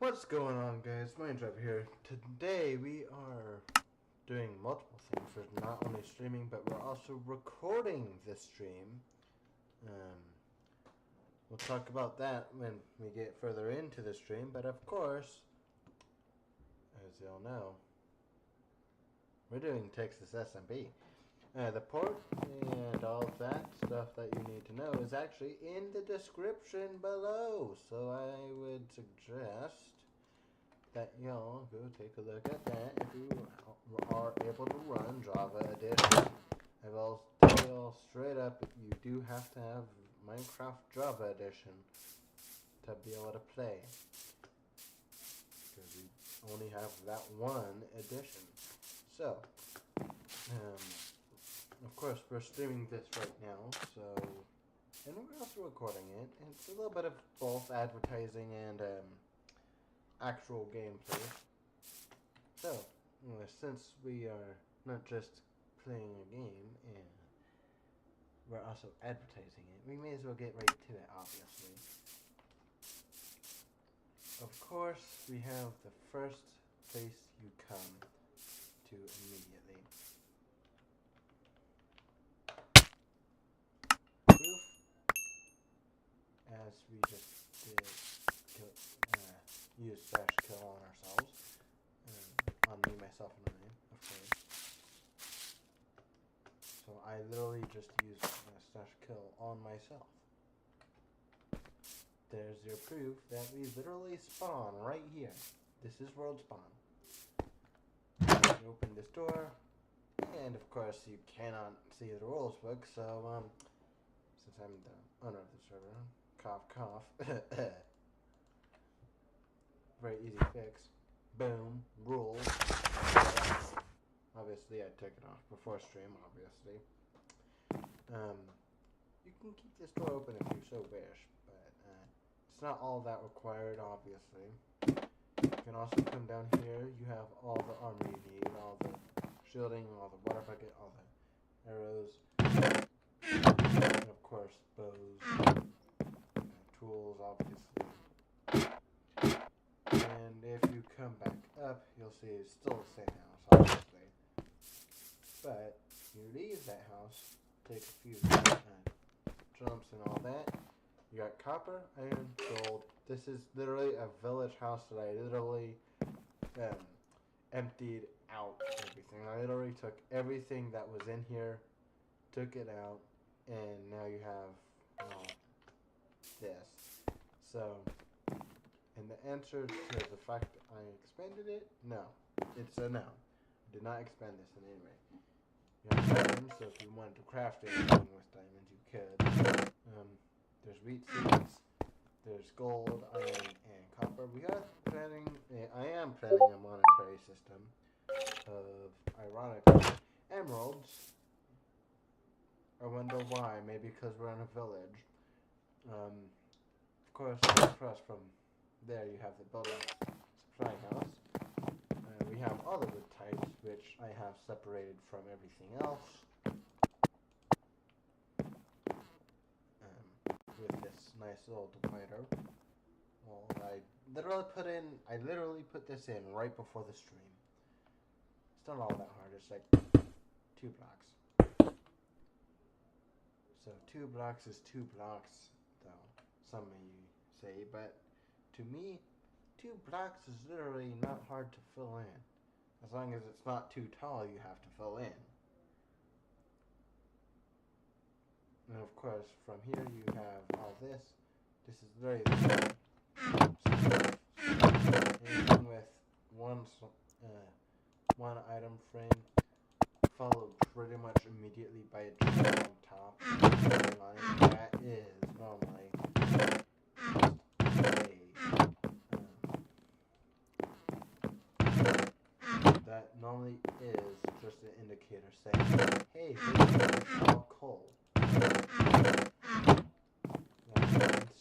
What's going on, guys? Minecraft here. Today we are doing multiple things. We're not only streaming, but we're also recording the stream. We'll talk about that when we get further into the stream, but of course, as you all know, we're doing Texas SMP. The port and all of that stuff that you need to know is actually in the description below. So I would suggest that y'all go take a look at that if you are able to run Java Edition. I will tell y'all straight up, you do have to have Minecraft Java Edition to be able to play. Because we only have that one edition. So, of course, we're streaming this right now, and we're also recording it. It's a little bit of both advertising and actual gameplay. So, since we are not just playing a game, and we're also advertising it, we may as well get right to it, obviously. Of course, we have the first place you come to immediately. Proof, as we just did, use /kill on ourselves, on me, myself, and I, of course. So I literally just used /kill on myself. There's your proof that we literally spawn right here. This is world spawn. You open this door, and of course you cannot see the rules book, so since I'm the owner of the server, cough cough, very easy fix. Boom, rules. Obviously I took it off before stream, obviously. You can keep this door open if you so wish, but it's not all that required, obviously. You can also come down here, you have all the armor you need, all the shielding, all the water bucket, all the arrows, and of course bows, tools, obviously. And if you come back up, you'll see it's still the same house, obviously. But you leave that house, take a few jumps and all that. You got copper, iron, gold. This is literally a village house that I literally emptied out everything. I literally took everything that was in here, took it out, and now you have this. So, and the answer to the fact that I expanded it, no. It's a no. I did not expand this in any way. You have diamonds, so if you wanted to craft anything with diamonds, you could. There's wheat seeds, there's gold, iron, and copper. I am planning a monetary system of, ironically, emeralds. I wonder why. Maybe because we're in a village. Of course, across from there you have the building supply house. We have all the wood types, which I have separated from everything else. With this nice little divider. Well, I literally put this in right before the stream. It's not all that hard. It's like 2 blocks. So 2 blocks is 2 blocks, though some may say, but to me, 2 blocks is literally not hard to fill in. As long as it's not too tall, you have to fill in. And of course, from here you have all this. This is very anything with one item frame, followed pretty much immediately by a tree on top. That is normally just an indicator saying, hey, it's all coal. In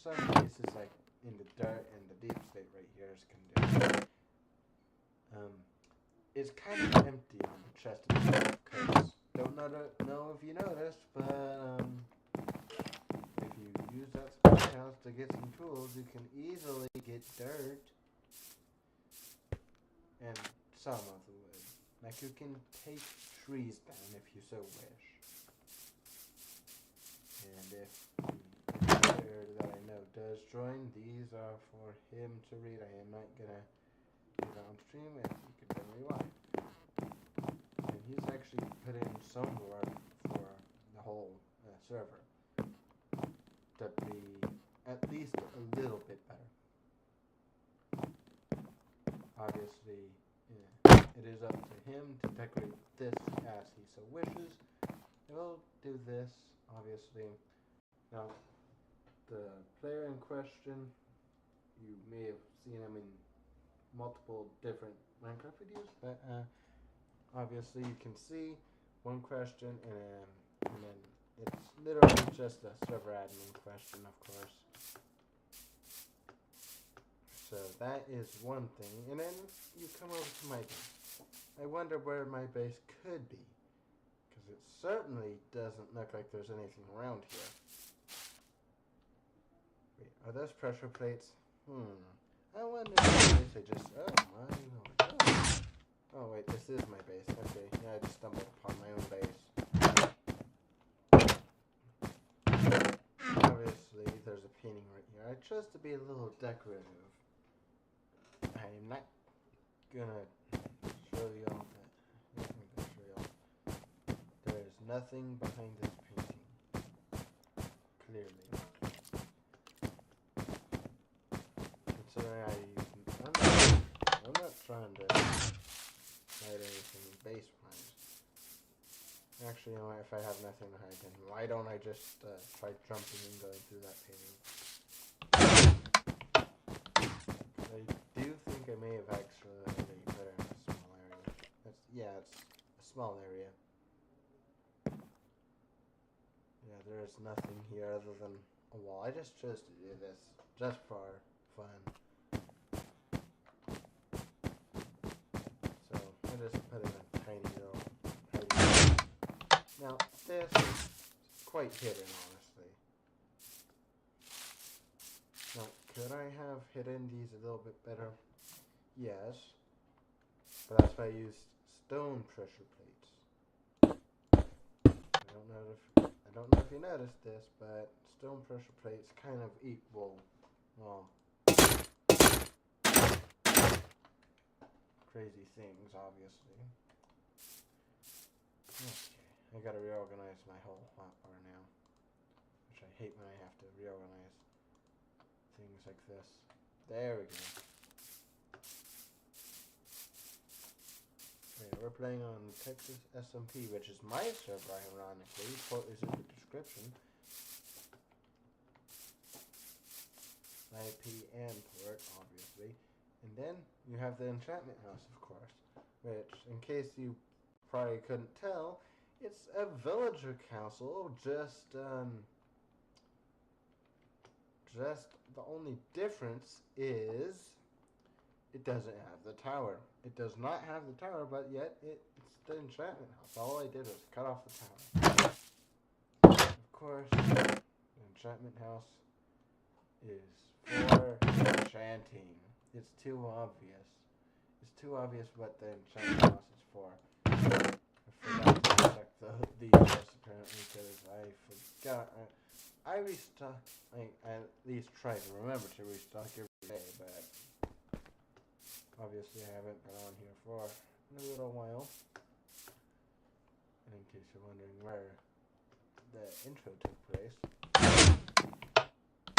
some cases, like in the dirt and the deep state right here is condensed. It's kind of empty on the chest itself, because don't know if you noticed, but if you use that spawn house to get some tools, you can easily get dirt and some of the wood. Like you can take trees down if you so wish. And if the player that I know does join, these are for him to read. I am not gonna do it on stream, and you can then rewind. And he's actually put in some work for the whole server to be at least a little bit better. Obviously, it is up to him to decorate this as he so wishes. He'll do this, obviously. Now, the player in question, you may have seen him in multiple different Minecraft videos, but obviously you can see one question, and then it's literally just a server admin question, of course. So that is one thing, and then you come over to my base. I wonder where my base could be, because it certainly doesn't look like there's anything around here. Wait, are those pressure plates? I wonder if I just... Oh my lord. Oh wait, this is my base. Okay, yeah, I just stumbled upon my own base. Obviously, there's a painting right here. I chose to be a little decorative. I'm not gonna show y'all that. There is nothing behind this painting. Clearly. Considering I'm not trying to hide anything base-wise. Actually, you know what, if I have nothing to hide, then why don't I just try jumping and going through that painting? I do think I may have actually put it in a small area. It's a small area. Yeah, there is nothing here other than a wall. I just chose to do this just for fun. So I just put in a tiny little hiding. Now this is quite hidden, honestly. Now, could I have hidden these a little bit better? Yes, but that's why I used stone pressure plates. I don't know if you noticed this, but stone pressure plates kind of equal, well, crazy things, obviously. Okay, I gotta reorganize my whole hotbar now, which I hate when I have to reorganize things like this. There we go. Okay, we're playing on Texas SMP, which is my server, ironically. Port is in the description. IP and port, obviously. And then you have the enchantment house, of course, which, in case you probably couldn't tell, it's a villager castle, just the only difference is it doesn't have the tower. It does not have the tower, but yet it's the enchantment house. All I did was cut off the tower. Of course, the enchantment house is for enchanting. It's too obvious. It's too obvious what the enchantment house is for. I forgot to check the chests apparently because I forgot. I restock. I at least try to remember to restock every day, but obviously I haven't been on here for a little while. And in case you're wondering where the intro took place,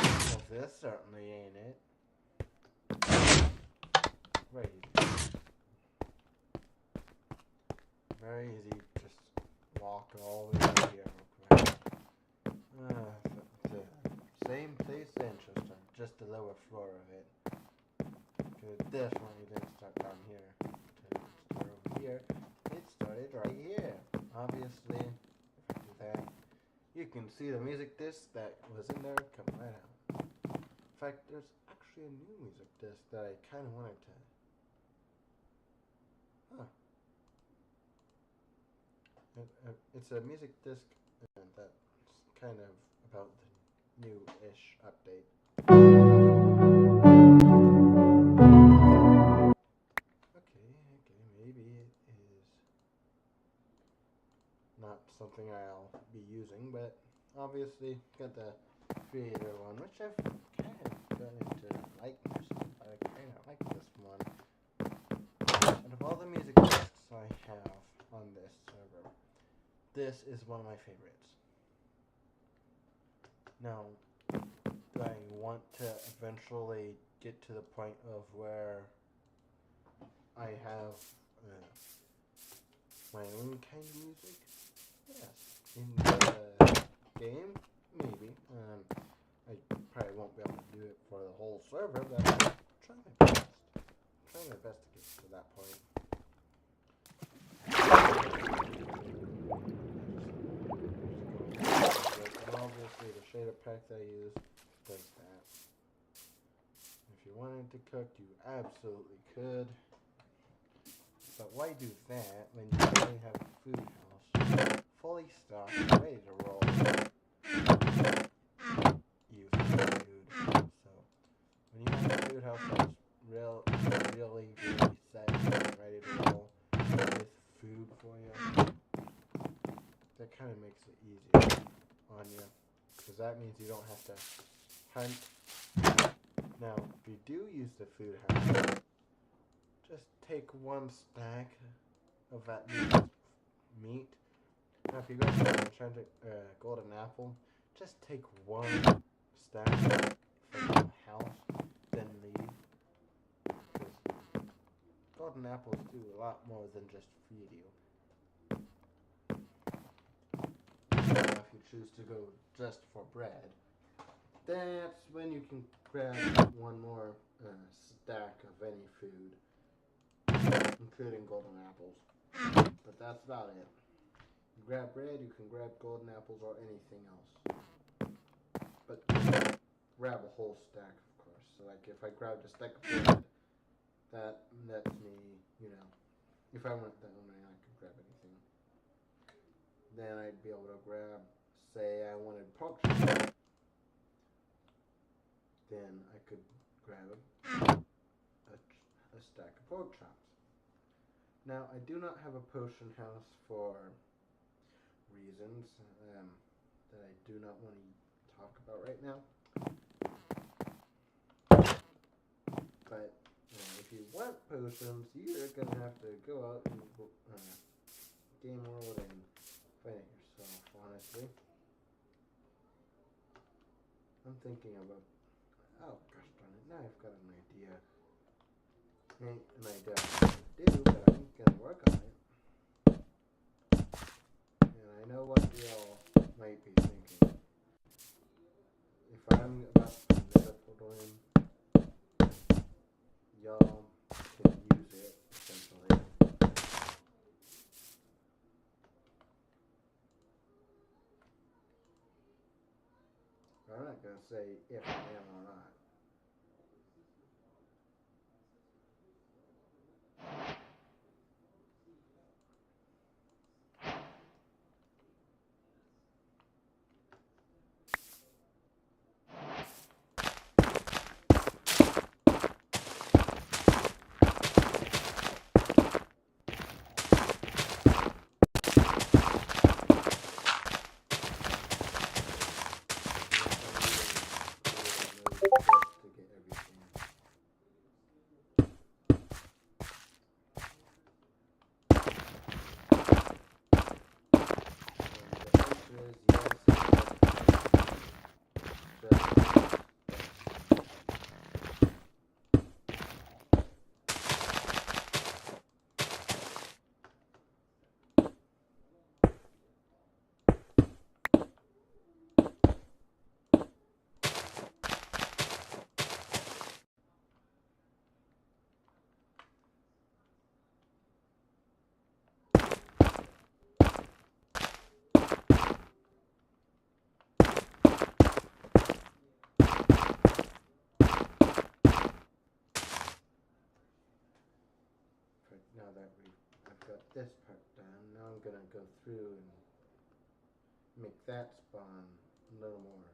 well, this certainly ain't it. Very easy. Very easy. Just walk all the way over here real quick. The same place Interesting, just the lower floor of it. Because definitely didn't start down here. It started over here. It started right here. Obviously, if I do that, you can see the music disc that was in there come right out. In fact, there's actually a new music disc that I kind of wanted to. It's a music disc that's kind of about the new-ish update. Okay, something I'll be using, but obviously got the creator one, which I've kind of gotten into liking or something, but I kind of like this one. Out of all the music discs I have on this server, this is one of my favorites. Now, do I want to eventually get to the point of where I have my own kind of music? Yes. In the game? Maybe. I probably won't be able to do it for the whole server, but I'll try my best. Try my best to get to that point. And obviously the shader pack that I use does that. If you wanted to cook, you absolutely could. But why do that when you already have a food house fully stocked and ready to roll? Use food. So when you have a food house that's really set and ready to roll with food for you, that kind of makes it easier on you, because that means you don't have to hunt. Now, if you do use the food house, just take one stack of that meat. Now, if you go for an enchanted golden apple, just take one stack from the house, then leave. Because golden apples do a lot more than just feed you. Now, if you choose to go just for bread, that's when you can grab one more stack of any food, including golden apples. But that's about it. You grab bread, you can grab golden apples or anything else. But grab a whole stack, of course. So like if I grabbed a stack of bread, that lets me, if I went that way, I could grab anything. Then I'd be able to grab, say I wanted pork chops. Then I could grab a stack of pork chops. Now, I do not have a potion house for reasons that I do not want to talk about right now. But if you want potions, you're going to have to go out and game world and find it yourself, honestly. I'm thinking about... Oh, gosh darn it. Now I've got an idea. Ain't an idea I do, but I'm going to work on it. And I know what y'all might be thinking. If I'm about to put another portal in, y'all can use it, essentially. I'm not going to say if I am or not. Now that I've got this part done, now I'm going to go through and make that spawn a little more.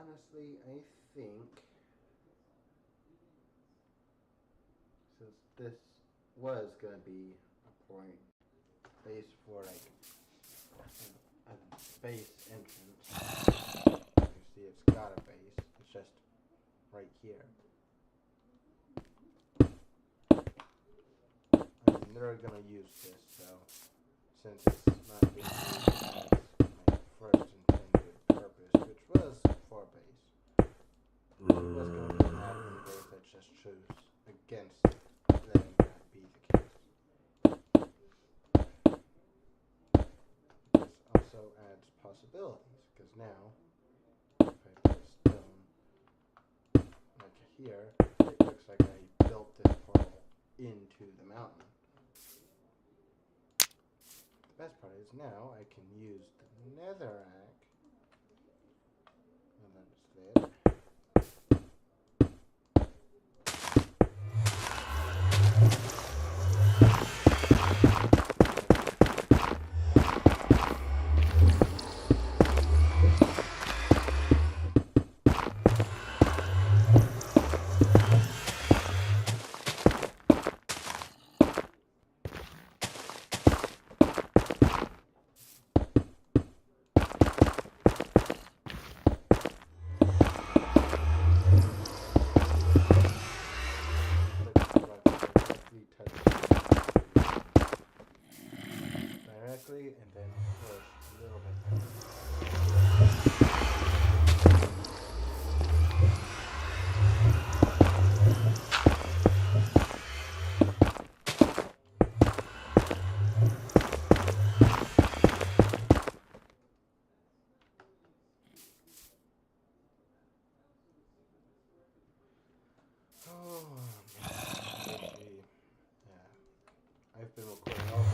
honestly, I think since this was gonna be a point base for like a base entrance, you see it's got a base. It's just right here. I mean, they're gonna use this, so since it's not being used as my first intended purpose, which was for base, it was gonna be an admin base that just chose against letting that be the case. This also adds possibilities, because now, if I put stone like here, it looks like I built this portal into the mountain. The best part is now I can use the netherrack, and that's there. Directly and then push a little bit. Oh, man. Yeah. I've been recording all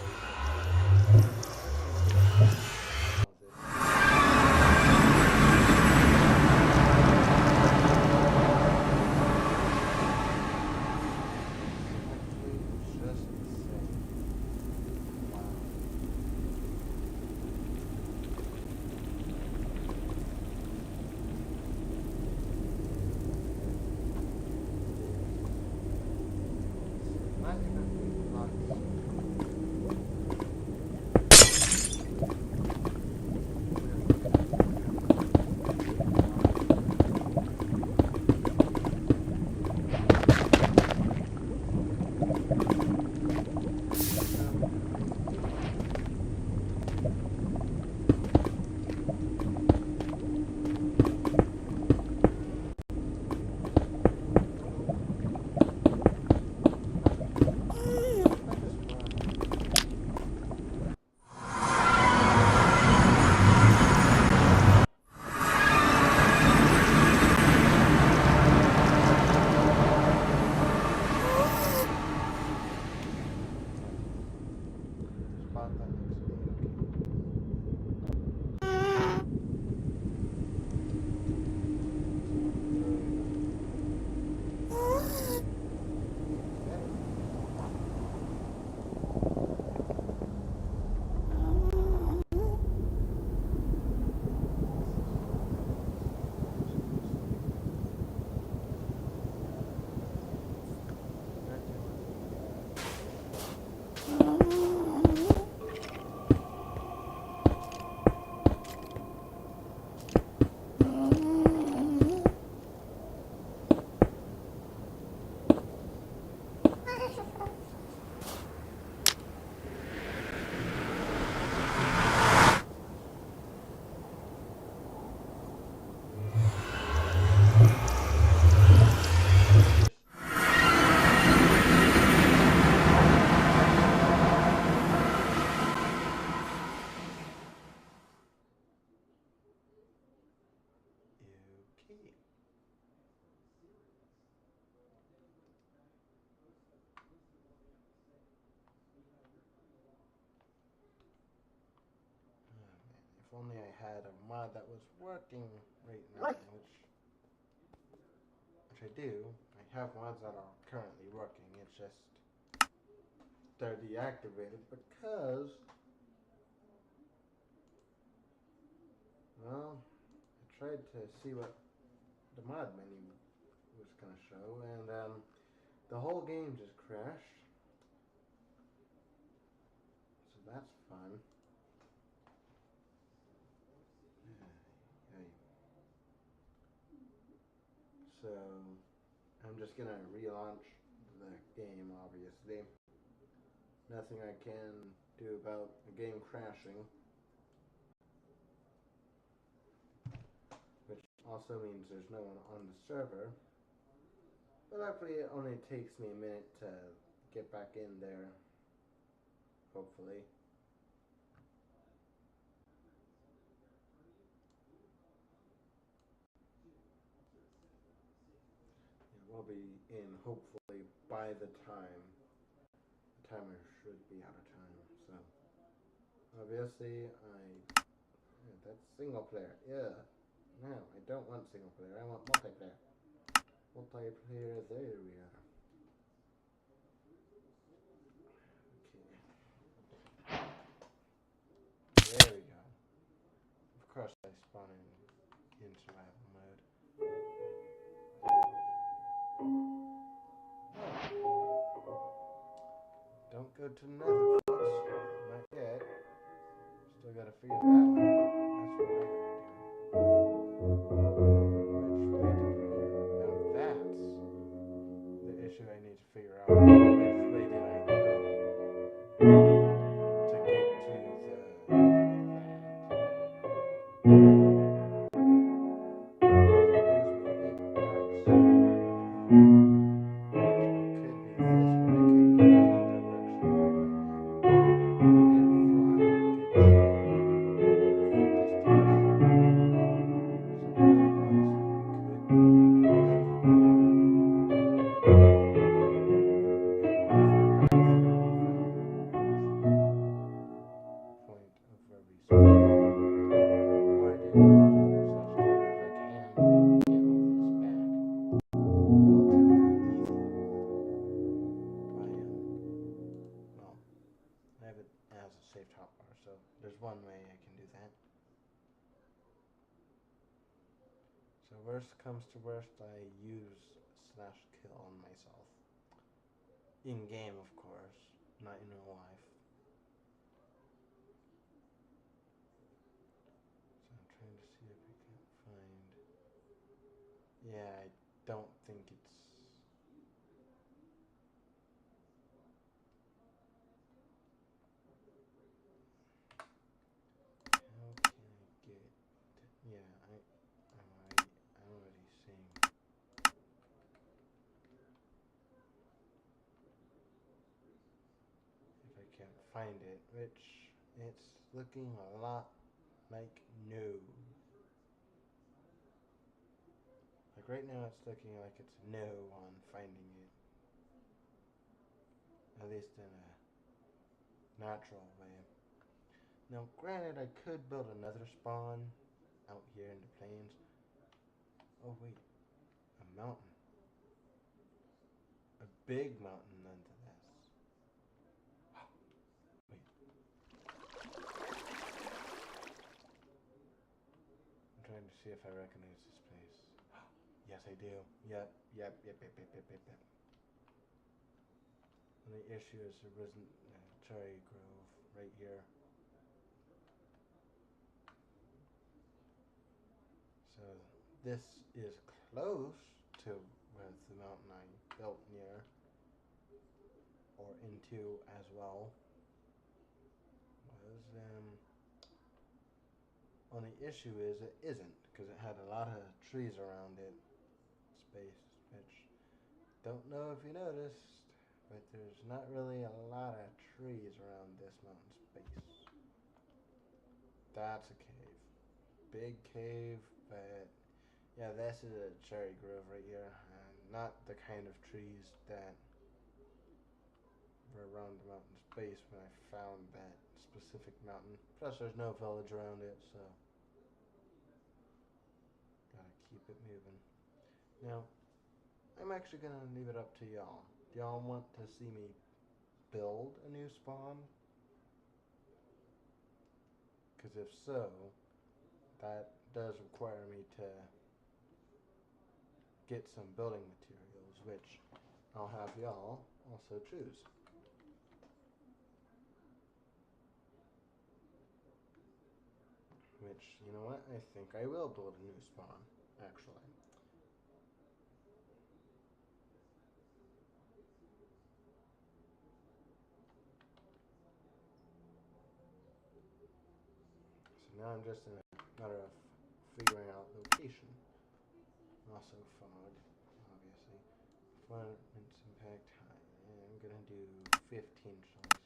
If only I had a mod that was working right now, which I do. I have mods that are currently working. It's just they're deactivated because, well, I tried to see what the mod menu was gonna show, and the whole game just crashed. So that's fun. So I'm just gonna relaunch the game, obviously. Nothing I can do about the game crashing. Which also means there's no one on the server. But luckily it only takes me a minute to get back in there. Hopefully. We'll be in hopefully by the time. The timer should be out of time. So obviously that's single player. Yeah. No, I don't want single player. I want multiplayer. Multiplayer, there we are. Okay. There we go. Of course I spawn in survival mode. Don't go to nether, folks. Not yet. Still gotta figure that one out. That's what I gotta do. Which way did we go? Now that's the issue I need to figure out. Which way did I go to get to that? There's one way I can do that. So worst comes to worst, I use /kill on myself. In game, of course, not in real life. So I'm trying to see if I can find. Yeah, I don't think it's. How can I get? Yeah, I'm already seeing. If I can't find it, which it's looking a lot like no. Like right now, it's looking like it's no on finding it. At least in a natural way. Now, granted, I could build another spawn out here in the plains. Oh wait, a mountain. A big mountain nonetheless. Wait. I'm trying to see if I recognize this place. Yes, I do. Yep. And the issue is there wasn't a cherry grove right here. So this is close to where the mountain I built near. Or into as well. Only issue is it isn't, because it had a lot of trees around it. Space, which, don't know if you noticed, but there's not really a lot of trees around this mountain space. That's a cave. Big cave, but yeah, this is a cherry grove right here, and not the kind of trees that were around the mountain's base when I found that specific mountain. Plus, there's no village around it, so gotta keep it moving. Now, I'm actually gonna leave it up to y'all. Do y'all want to see me build a new spawn? Because if so, that does require me to get some building materials, which I'll have y'all also choose. Which, you know what, I think I will build a new spawn, actually. So now I'm just in a matter of figuring out location. Also fog, obviously. Performance impact high. And I'm gonna do 15 shots.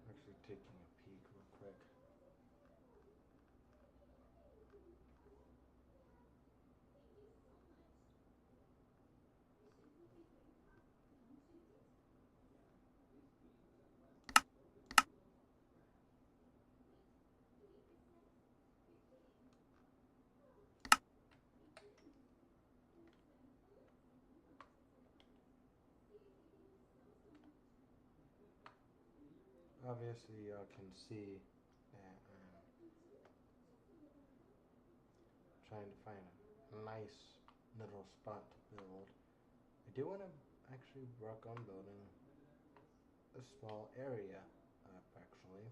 Actually taking a peek real quick. Obviously, y'all can see that I'm trying to find a nice little spot to build. I do want to actually work on building a small area up, actually.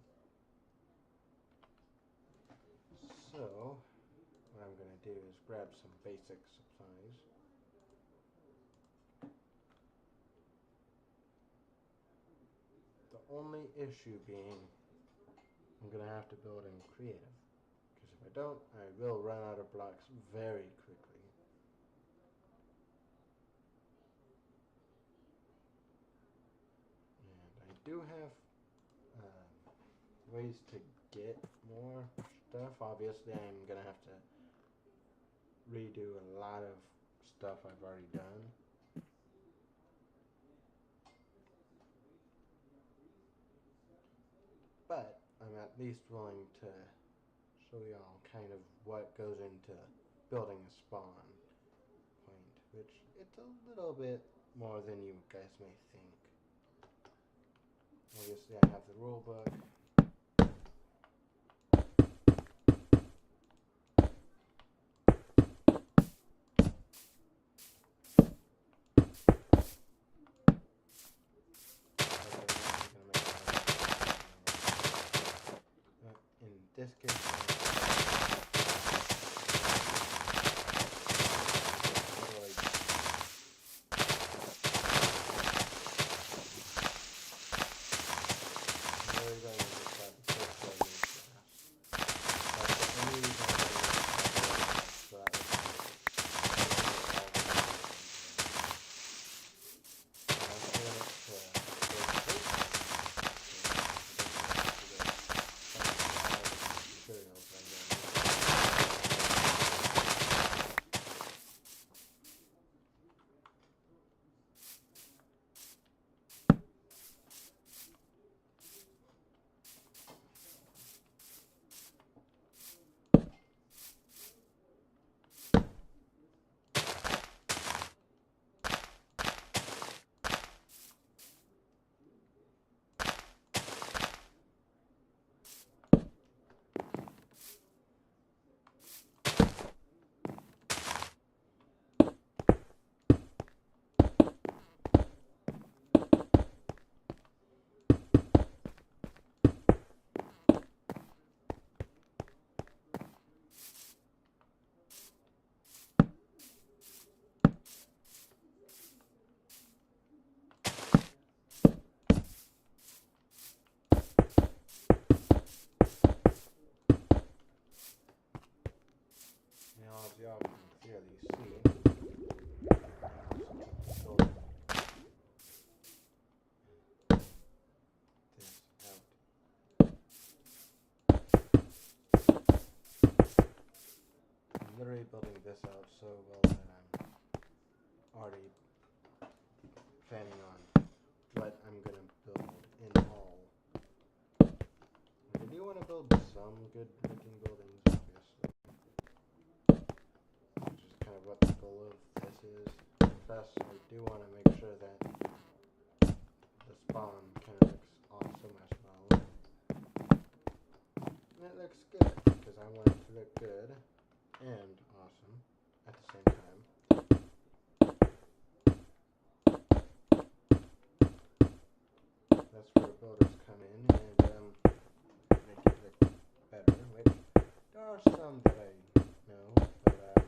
So, what I'm going to do is grab some basic supplies. The only issue being I'm going to have to build in creative. Because if I don't, I will run out of blocks very quickly. And I do have ways to get more stuff. Obviously, I'm going to have to redo a lot of stuff I've already done. But I'm at least willing to show y'all kind of what goes into building a spawn point, which it's a little bit more than you guys may think. Obviously, I have the rule book. In this case, as y'all can clearly see, I'm literally building this out so well that I'm already planning on what I'm gonna build in all. I do want to build some good looking buildings, obviously. plus I do want to make sure that the spawn kind of looks awesome as well. And it looks good, because I want it to look good and awesome at the same time. That's where builders come in and make it look better, which there are some that I know, but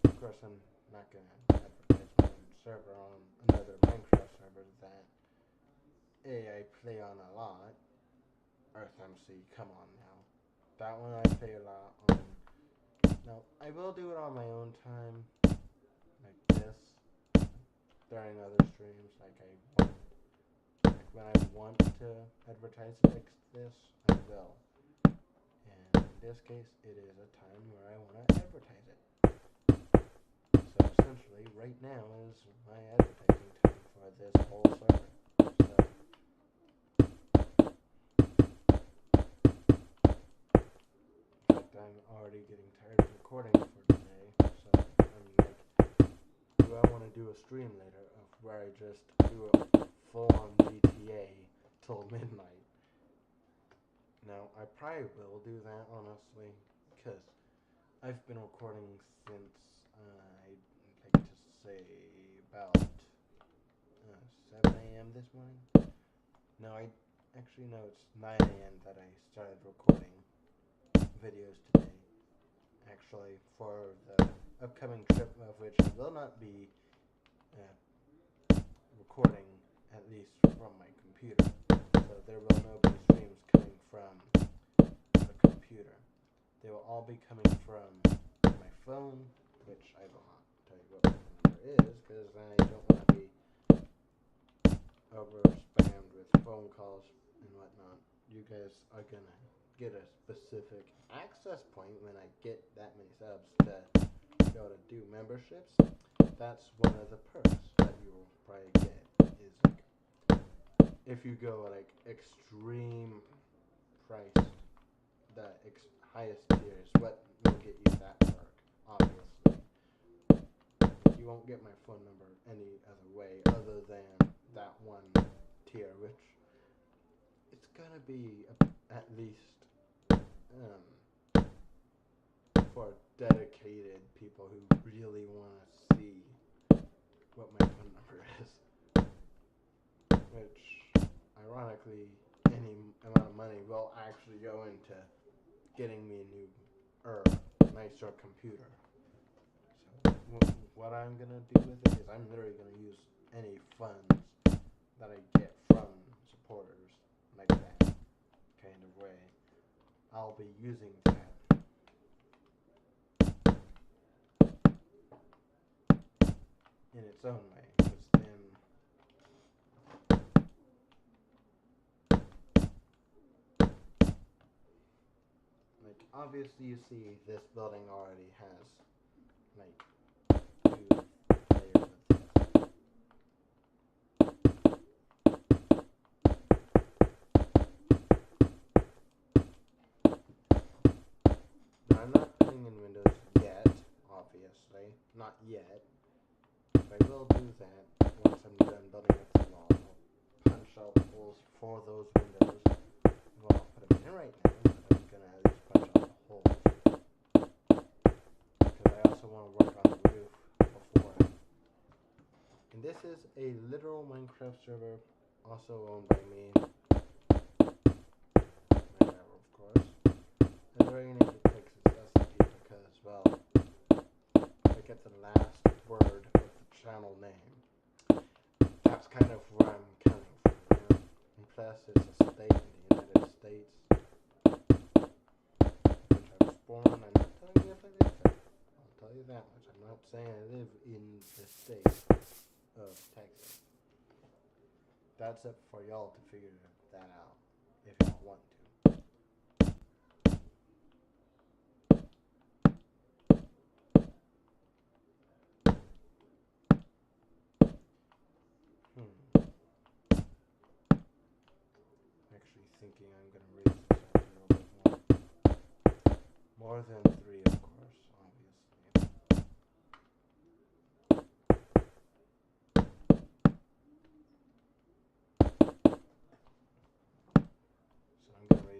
of course I'm not going to advertise my own server on another Minecraft server that I play on a lot. Earth MC, come on now. That one I play a lot on. Now, I will do it on my own time, like this, during other streams, when I want to advertise it like this, I will. And in this case, it is a time where I want to advertise it. So essentially, right now is my advertising time for this whole server. So, in fact, I'm already getting tired of recording for today. So I'm like, do I want to do a stream later of where I just do a full-on GTA till midnight? Now, I probably will do that, honestly, because I've been recording since, I'd like to say, about 7 a.m. this morning. No, it's 9 a.m. that I started recording videos today. Actually, for the upcoming trip, of which I will not be recording, at least from my computer. So there will no be streams coming from the computer. They will all be coming from my phone, which I will not tell you what my phone number is, because I don't want to be over spammed with phone calls and whatnot. You guys are going to get a specific access point when I get that many subs to be able to do memberships. That's one of the perks that you will probably get, is like, if you go like extreme price, the highest tier is what will get you that perk, obviously. You won't get my phone number any other way other than that one tier, which it's gonna be at least for dedicated people who really want to see what my phone number is. Which, ironically, any amount of money will actually go into getting me a new, nicer computer. So, what I'm gonna do with it is I'm literally gonna use any funds that I get from supporters, like that kind of way. I'll be using that in its own way, because then like, obviously you see this building already has like 2 layers of this. Now, I'm not putting in windows yet, obviously, not yet. I will do that once I'm done building up the wall. I'll punch out holes for those windows. Well, I'll put them in right now, but I'm gonna at least punch out the holes. Because I also want to work on the roof before. And this is a literal Minecraft server, also owned by me. My server, of course. And we're gonna need to fix its SMP because, well, look at the last word of the channel name. That's kind of where I'm coming from now. And plus, it's a state in the United States, which I was born. I'm not telling you if I live there. I'll tell you that much. I'm not saying I live in the state of Texas. That's up for y'all to figure that out, if y'all want to. Actually thinking I'm going to raise this up a little bit more. More than 3, of course, obviously.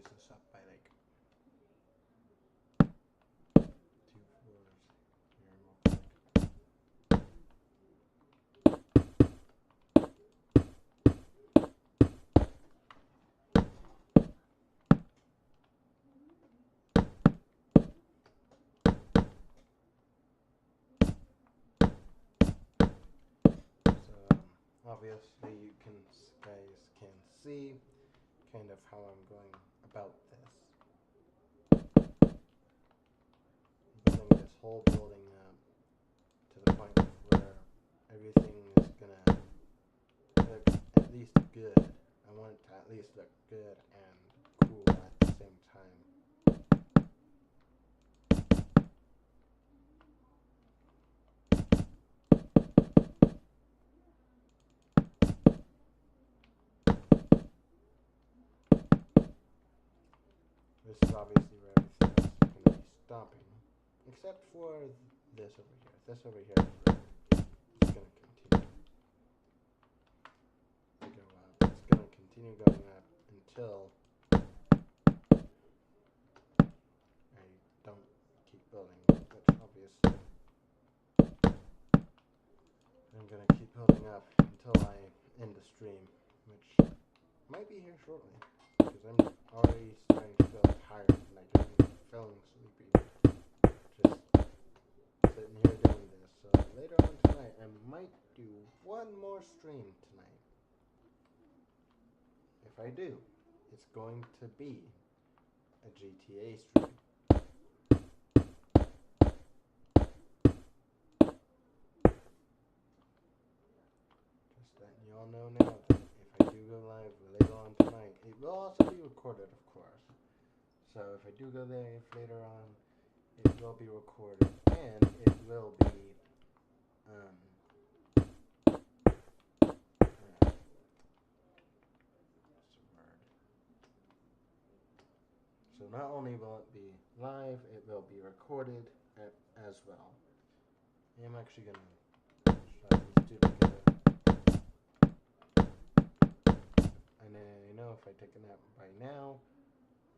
raise this up by like 2 floors here real quick. Obviously you guys can see kind of how I'm going about this. Building this whole building up to the point where everything is gonna look at least good. I want it to at least look good and cool at the same time. This is obviously where everything else is going to be stopping, except for this over here. This over here is where it's going to continue to go up. It's going to continue going up until I don't keep building, which obviously I'm going to keep building up until I end the stream, which might be here shortly, because I'm already starting to feel tired and I don't even feeling sleepy. Just sitting here doing this. So later on tonight, I might do one more stream tonight. If I do, it's going to be a GTA stream. Just letting y'all know now that if I do go live later on tonight, it will also be recorded, of course. So if I do go there later on, it will be recorded and it will be so not only will it be live, it will be recorded as well. I'm actually gonna shove these two together. And I know if I take a nap by now,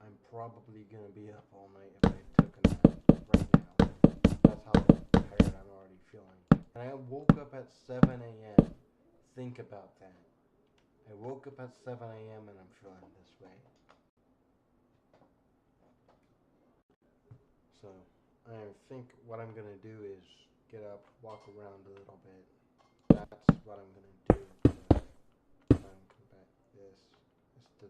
I'm probably gonna be up all night if I took a nap right now. That's how tired I'm already feeling. And I woke up at 7 a.m. Think about that. I woke up at 7 a.m. and I'm feeling this way. So I think what I'm gonna do is get up, walk around a little bit. That's what I'm gonna do to combat this. It's the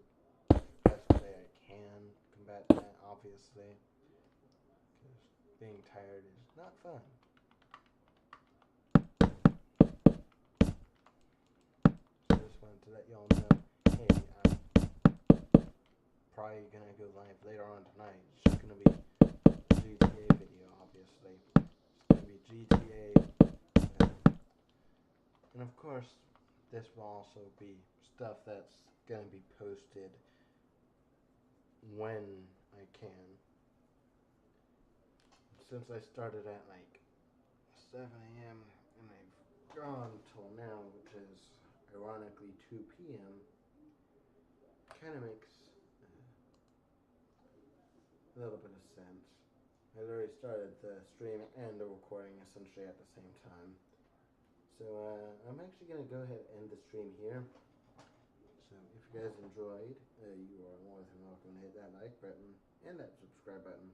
best way I can combat that, obviously, because being tired is not fun. So just wanted to let y'all know, hey, I'm probably gonna go live later on tonight. It's just gonna be GTA video, obviously. It's gonna be GTA, and of course, this will also be stuff that's gonna be posted when I can. Since I started at like 7 a.m. and I've gone till now, which is ironically 2 p.m., kind of makes a little bit of sense. I already started the stream and the recording essentially at the same time. So I'm actually going to go ahead and end the stream here. So if you guys enjoyed, you are more than welcome to hit that like button and that subscribe button.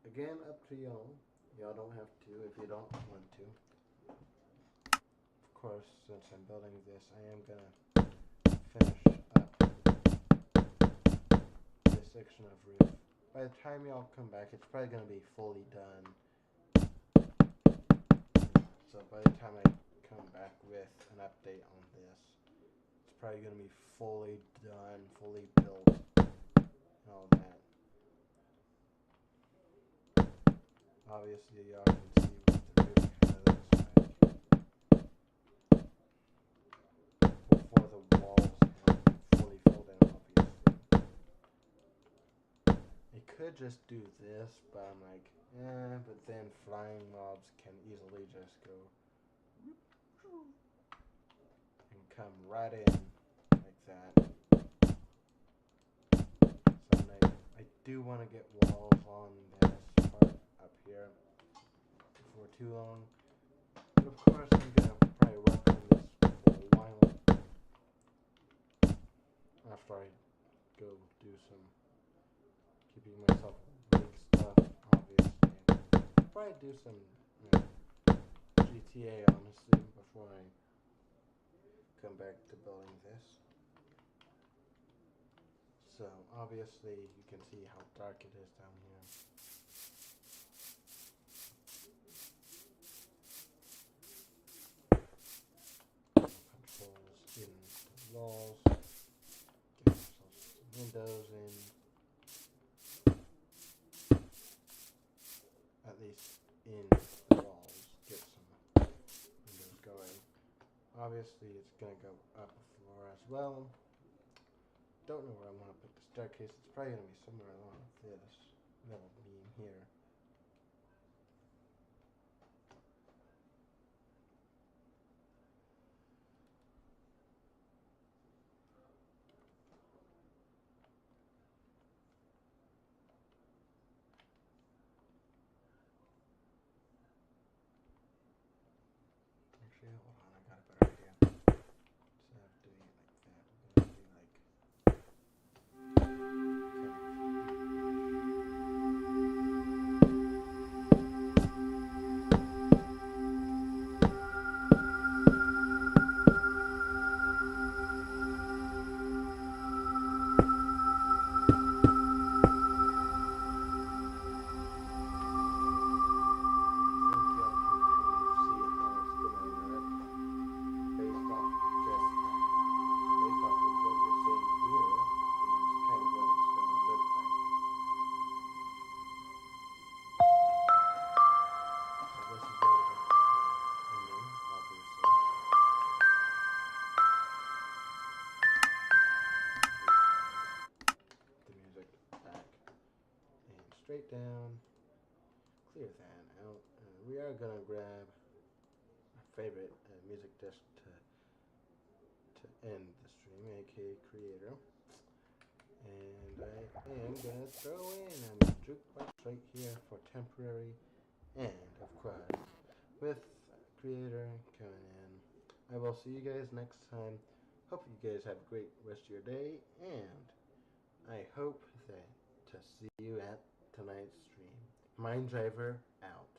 Again, up to y'all. Y'all don't have to if you don't want to. Of course, since I'm building this, I am going to finish up this section of roof. By the time y'all come back, it's probably going to be fully done. So by the time I come back with an update on this, it's probably going to be fully done, fully built, and all that. Obviously, y'all can see what the roof kind of looks like before the walls have been fully filled in, obviously. I could just do this, but I'm like, but then flying mobs can easily just go and come right in like that. So I do want to get walls on this part up here before too long. But of course, I'm gonna probably work on this for a while after I go do some keeping myself awake stuff. Obviously, probably do some GTA honestly before I come back to building this. So obviously you can see how dark it is down here. Controls in the walls. Get ourselves some windows in. At least in the walls. Get some windows going. Obviously it's gonna go up a floor as well. Don't know where I want to put the staircase. It's probably gonna be somewhere along this little beam here. Actually, hold on, I got a better idea. Instead of doing it like that, we're gonna do like straight down, clear that out, and we are gonna grab our favorite music disc to end the stream, aka Creator, and I am gonna throw in a jukebox right here for temporary, and of course, with Creator coming in, I will see you guys next time. Hope you guys have a great rest of your day, and I hope that to see you at tonight's stream. Mind Driver out.